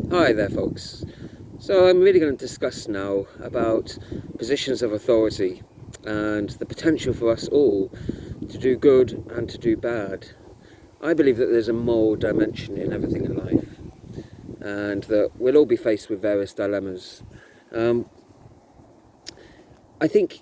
Hi there, folks. So I'm really going to discuss now about positions of authority and the potential for us all to do good and to do bad. I believe that there's a moral dimension in everything in life, and that we'll all be faced with various dilemmas. Um, I think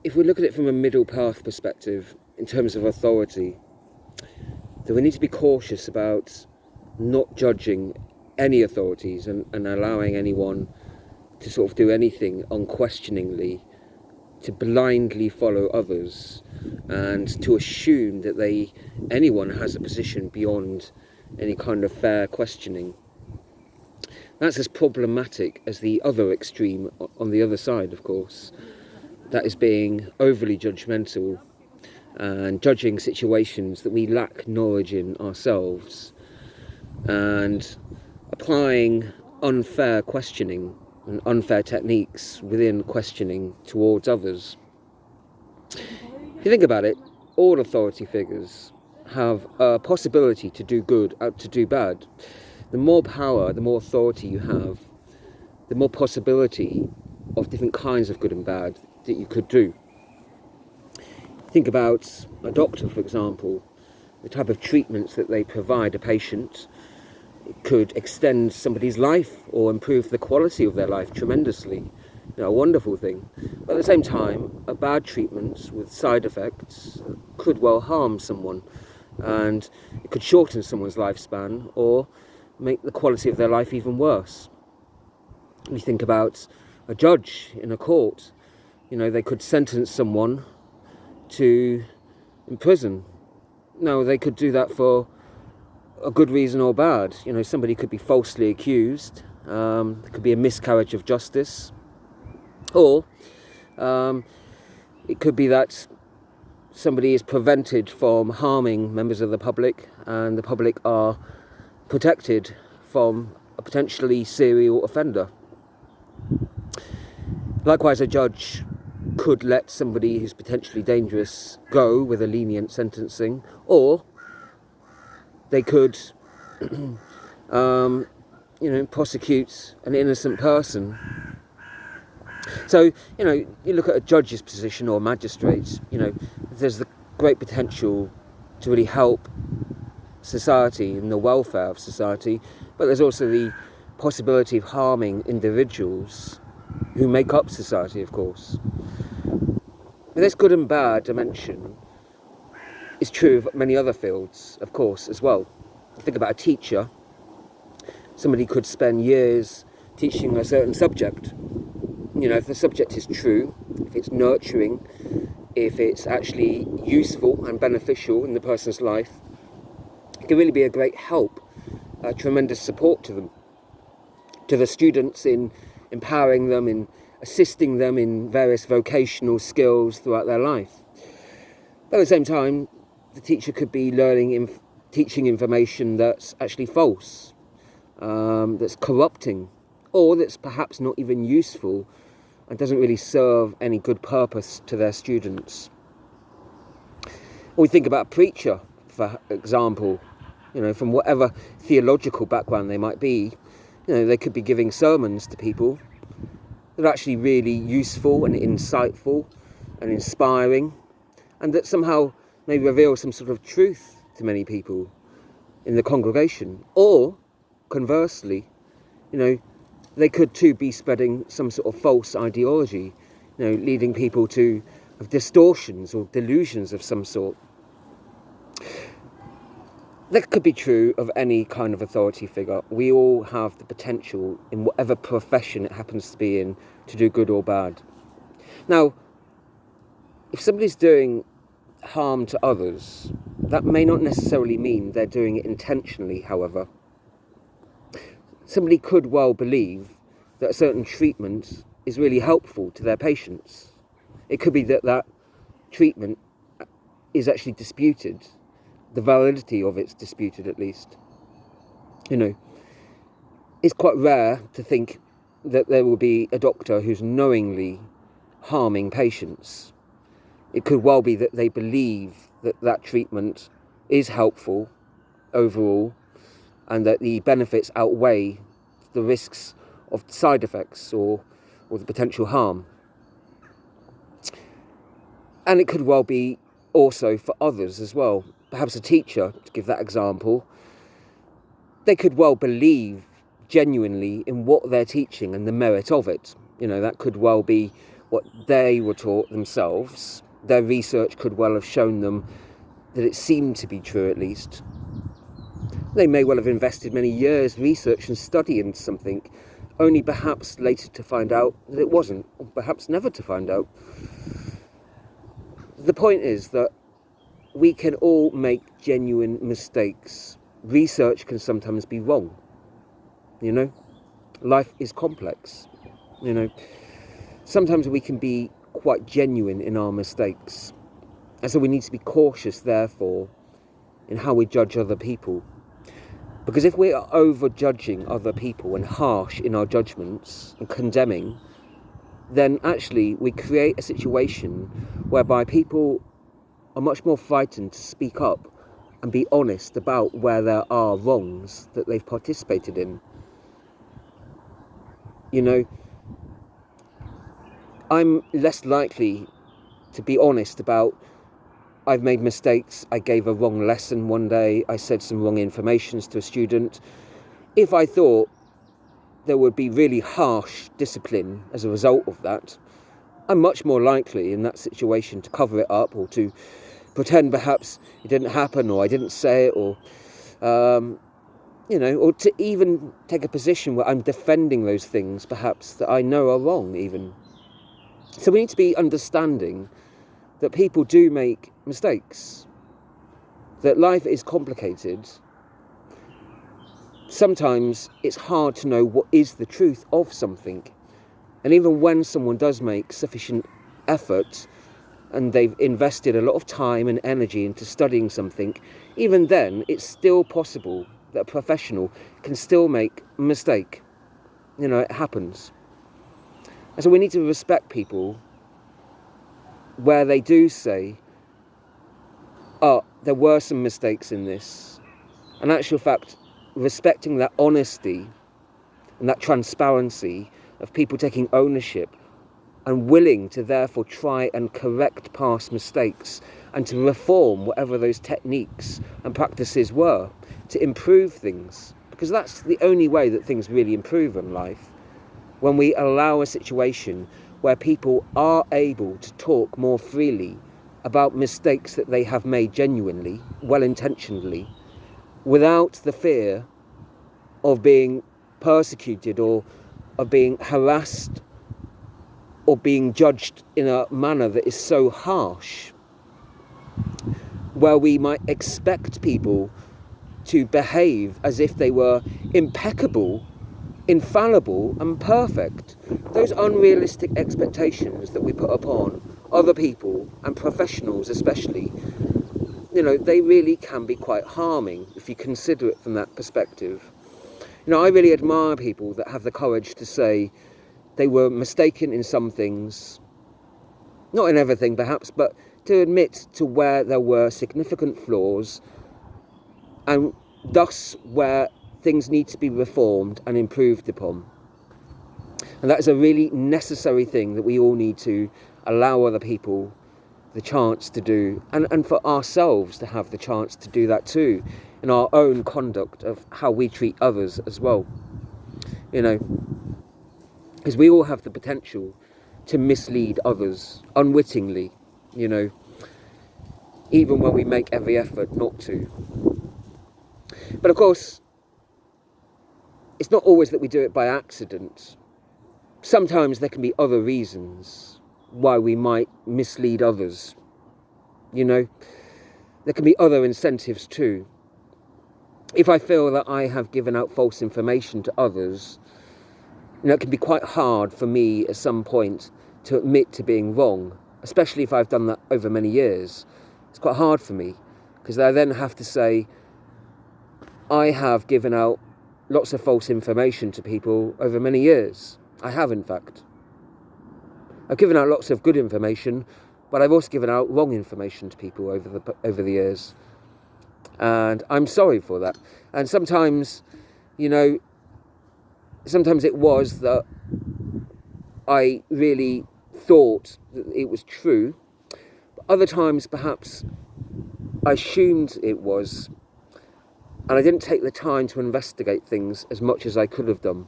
if we look at it from a middle path perspective in terms of authority, that we need to be cautious about not judging any authorities and allowing anyone to sort of do anything unquestioningly, to blindly follow others, and to assume that anyone has a position beyond any kind of fair questioning. That's as problematic as the other extreme on the other side, of course. That is being overly judgmental and judging situations that we lack knowledge in ourselves, and applying unfair questioning and unfair techniques within questioning towards others. If you think about it, all authority figures have a possibility to do good or to do bad. The more power, the more authority you have, the more possibility of different kinds of good and bad that you could do. Think about a doctor, for example, the type of treatments that they provide a patient. It could extend somebody's life or improve the quality of their life tremendously. A wonderful thing. But at the same time, a bad treatment with side effects could well harm someone, and it could shorten someone's lifespan or make the quality of their life even worse. We think about a judge in a court. They could sentence someone to prison. Now, they could do that for a good reason or bad. Somebody could be falsely accused. There could be a miscarriage of justice. Or it could be that somebody is prevented from harming members of the public, and the public are protected from a potentially serial offender. Likewise, a judge could let somebody who's potentially dangerous go with a lenient sentencing, or they could prosecute an innocent person. So, you look at a judge's position or a magistrate, there's the great potential to really help society and the welfare of society, but there's also the possibility of harming individuals who make up society, of course. But this good and bad dimension is true of many other fields, of course, as well. Think about a teacher. Somebody could spend years teaching a certain subject. If the subject is true, if it's nurturing, if it's actually useful and beneficial in the person's life, it can really be a great help, a tremendous support to them, to the students, in empowering them, in assisting them in various vocational skills throughout their life. But at the same time, the teacher could be teaching information that's actually false, that's corrupting, or that's perhaps not even useful and doesn't really serve any good purpose to their students. Or we think about a preacher, for example, from whatever theological background they might be, they could be giving sermons to people that are actually really useful and insightful and inspiring, and that somehow may reveal some sort of truth to many people in the congregation. Or, conversely, they could too be spreading some sort of false ideology, leading people to have distortions or delusions of some sort. That could be true of any kind of authority figure. We all have the potential, in whatever profession it happens to be in, to do good or bad. Now, if somebody's doing harm to others, that may not necessarily mean they're doing it intentionally, however. Somebody could well believe that a certain treatment is really helpful to their patients. It could be that treatment is actually disputed. The validity of it's disputed, at least. It's quite rare to think that there will be a doctor who's knowingly harming patients. It could well be that they believe that treatment is helpful overall, and that the benefits outweigh the risks of side effects or the potential harm. And it could well be also for others as well. Perhaps a teacher, to give that example, they could well believe genuinely in what they're teaching and the merit of it. That could well be what they were taught themselves. Their research could well have shown them that it seemed to be true, at least. They may well have invested many years research and study into something, only perhaps later to find out that it wasn't, or perhaps never to find out. The point is that we can all make genuine mistakes. Research can sometimes be wrong. Life is complex. Sometimes we can be quite genuine in our mistakes. And so we need to be cautious, therefore, in how we judge other people. Because if we are over-judging other people and harsh in our judgments and condemning, then actually we create a situation whereby people are much more frightened to speak up and be honest about where there are wrongs that they've participated in. I'm less likely to be honest about, I've made mistakes, I gave a wrong lesson one day, I said some wrong information to a student. If I thought there would be really harsh discipline as a result of that, I'm much more likely in that situation to cover it up or to pretend perhaps it didn't happen or I didn't say it or to even take a position where I'm defending those things perhaps that I know are wrong even. So we need to be understanding that people do make mistakes, that life is complicated. Sometimes it's hard to know what is the truth of something. And even when someone does make sufficient effort and they've invested a lot of time and energy into studying something, even then it's still possible that a professional can still make a mistake. It happens. And so we need to respect people where they do say, there were some mistakes in this. In actual fact, respecting that honesty and that transparency of people taking ownership and willing to therefore try and correct past mistakes and to reform whatever those techniques and practices were to improve things. Because that's the only way that things really improve in life. When we allow a situation where people are able to talk more freely about mistakes that they have made genuinely, well-intentionedly, without the fear of being persecuted or of being harassed or being judged in a manner that is so harsh, where we might expect people to behave as if they were impeccable, infallible and perfect. Those unrealistic expectations that we put upon other people and professionals especially, they really can be quite harming if you consider it from that perspective. I really admire people that have the courage to say they were mistaken in some things, not in everything perhaps, but to admit to where there were significant flaws and thus where things need to be reformed and improved upon. And that is a really necessary thing that we all need to allow other people the chance to do, and for ourselves to have the chance to do that too, in our own conduct of how we treat others as well. Because we all have the potential to mislead others unwittingly, even when we make every effort not to. But of course, it's not always that we do it by accident. Sometimes there can be other reasons why we might mislead others. There can be other incentives too. If I feel that I have given out false information to others, it can be quite hard for me at some point to admit to being wrong, especially if I've done that over many years. It's quite hard for me, because I then have to say, I have given out lots of false information to people over many years. I have, in fact. I've given out lots of good information, but I've also given out wrong information to people over the years. And I'm sorry for that. And sometimes, sometimes it was that I really thought that it was true. But other times, perhaps, I assumed it was, and I didn't take the time to investigate things as much as I could have done.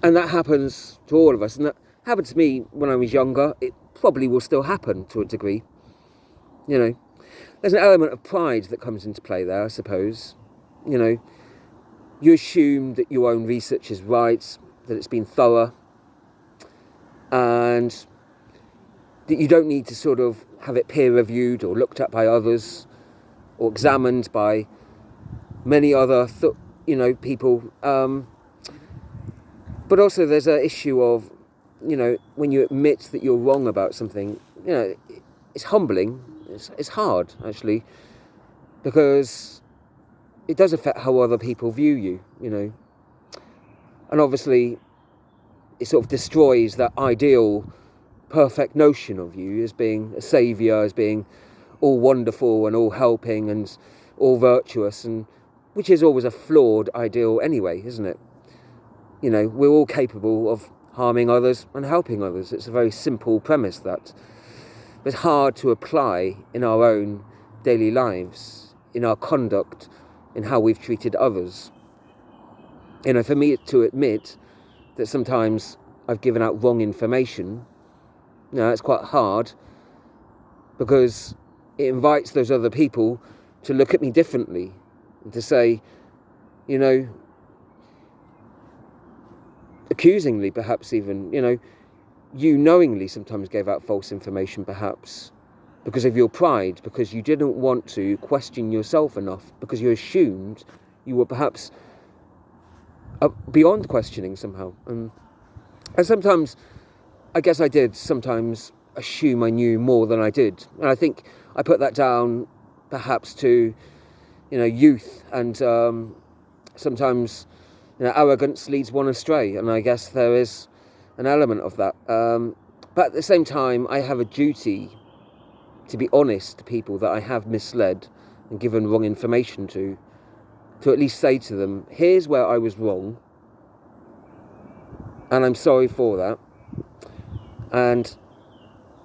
And that happens to all of us, and that happened to me when I was younger. It probably will still happen to a degree. You know, there's an element of pride that comes into play there, I suppose. You know, you assume that your own research is right, that it's been thorough, and that you don't need to sort of have it peer reviewed or looked at by others or examined by many other people. But also there's an issue of, when you admit that you're wrong about something, it's humbling. It's hard, actually, because it does affect how other people view you, And obviously it sort of destroys that ideal, perfect notion of you as being a saviour, as being all wonderful and all helping and all virtuous, and which is always a flawed ideal anyway, isn't it? We're all capable of harming others and helping others. It's a very simple premise that. But it's hard to apply in our own daily lives, in our conduct, in how we've treated others. For me to admit that sometimes I've given out wrong information, it's quite hard, because it invites those other people to look at me differently and to say, accusingly perhaps even, you knowingly sometimes gave out false information perhaps because of your pride, because you didn't want to question yourself enough, because you assumed you were perhaps beyond questioning somehow. And sometimes, I guess I did sometimes assume I knew more than I did. And I think I put that down perhaps to, youth, and sometimes, arrogance leads one astray. And I guess there is an element of that. But at the same time, I have a duty to be honest to people that I have misled and given wrong information to at least say to them, here's where I was wrong, and I'm sorry for that, and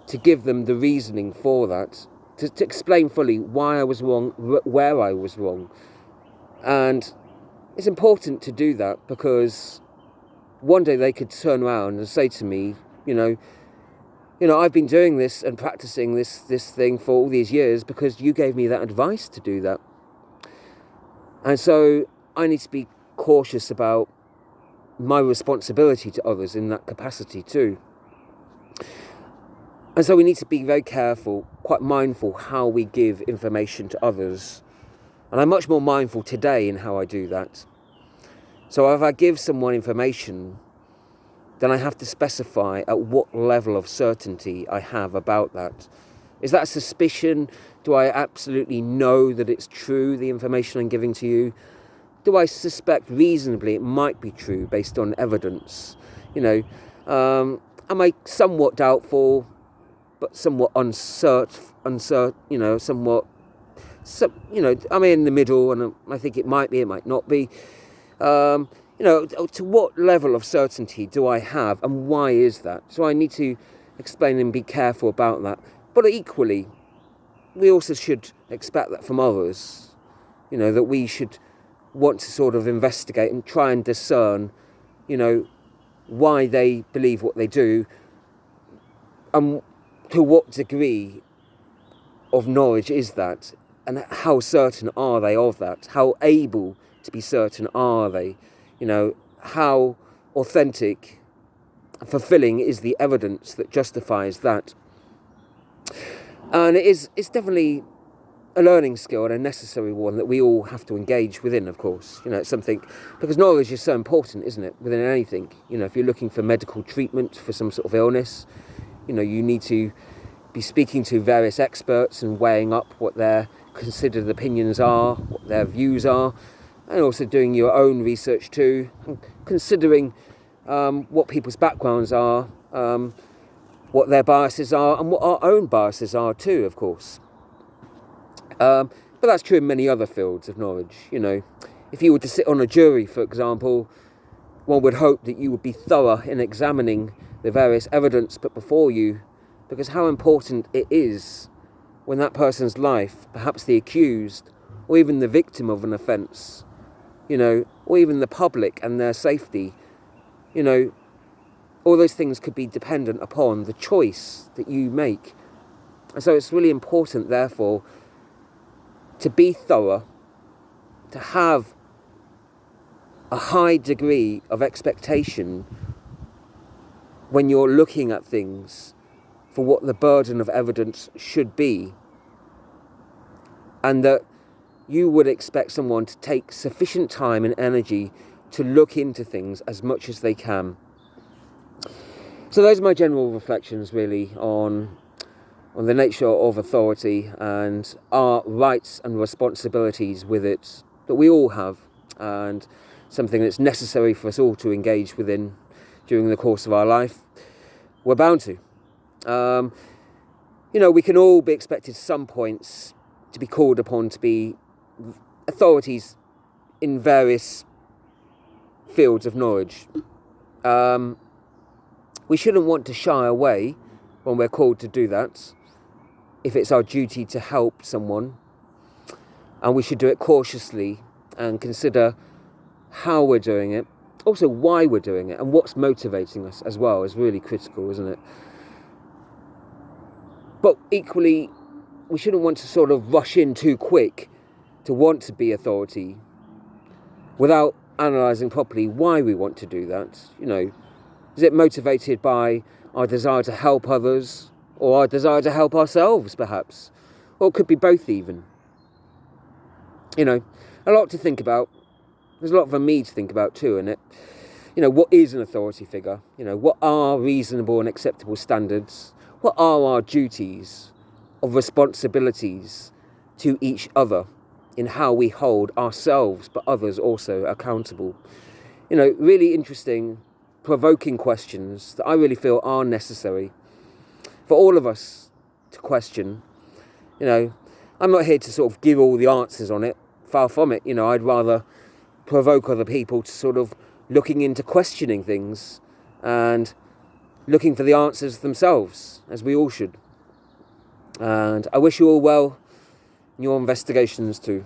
to give them the reasoning for that, to explain fully why I was wrong, where I was wrong. And it's important to do that, because one day they could turn around and say to me, I've been doing this and practicing this thing for all these years because you gave me that advice to do that. And so I need to be cautious about my responsibility to others in that capacity too. And so we need to be very careful, quite mindful how we give information to others. And I'm much more mindful today in how I do that. So if I give someone information, then I have to specify at what level of certainty I have about that. Is that a suspicion? Do I absolutely know that it's true, the information I'm giving to you? Do I suspect reasonably it might be true based on evidence? Am I somewhat doubtful, but somewhat uncertain, somewhat, I'm in the middle, and I think it might be, it might not be. To what level of certainty do I have, and why is that? So I need to explain and be careful about that. But equally, we also should expect that from others, that we should want to sort of investigate and try and discern, why they believe what they do, and to what degree of knowledge is that, and how certain are they of that? How able to be certain are they? How authentic, fulfilling is the evidence that justifies that? And it's definitely a learning skill and a necessary one that we all have to engage within, of course. It's something, because knowledge is so important, isn't it, within anything. If you're looking for medical treatment for some sort of illness, you need to be speaking to various experts and weighing up what their considered opinions are, what their views are, and also doing your own research too, and considering what people's backgrounds are, what their biases are, and what our own biases are too, of course. But that's true in many other fields of knowledge. If if you were to sit on a jury, for example, one would hope that you would be thorough in examining the various evidence put before you, because how important it is when that person's life, perhaps the accused, or even the victim of an offence, or even the public and their safety, all those things could be dependent upon the choice that you make. And so it's really important, therefore, to be thorough, to have a high degree of expectation when you're looking at things for what the burden of evidence should be, and that you would expect someone to take sufficient time and energy to look into things as much as they can. So those are my general reflections, really, on the nature of authority and our rights and responsibilities with it that we all have, and something that's necessary for us all to engage within during the course of our life. We're bound to. We can all be expected at some points to be called upon to be authorities in various fields of knowledge. We shouldn't want to shy away when we're called to do that, if it's our duty to help someone, and we should do it cautiously and consider how we're doing it, also why we're doing it, and what's motivating us as well is really critical, isn't it? But equally, we shouldn't want to sort of rush in too quick to want to be authority without analysing properly why we want to do that. Is it motivated by our desire to help others, or our desire to help ourselves, perhaps? Or it could be both even. A lot to think about. There's a lot for me to think about too in it. What is an authority figure? What are reasonable and acceptable standards? What are our duties of responsibilities to each other in how we hold ourselves, but others also accountable? Really interesting, provoking questions that I really feel are necessary for all of us to question. I'm not here to sort of give all the answers on it, far from it. I'd rather provoke other people to sort of looking into questioning things and looking for the answers themselves, as we all should. And I wish you all well in your investigations too.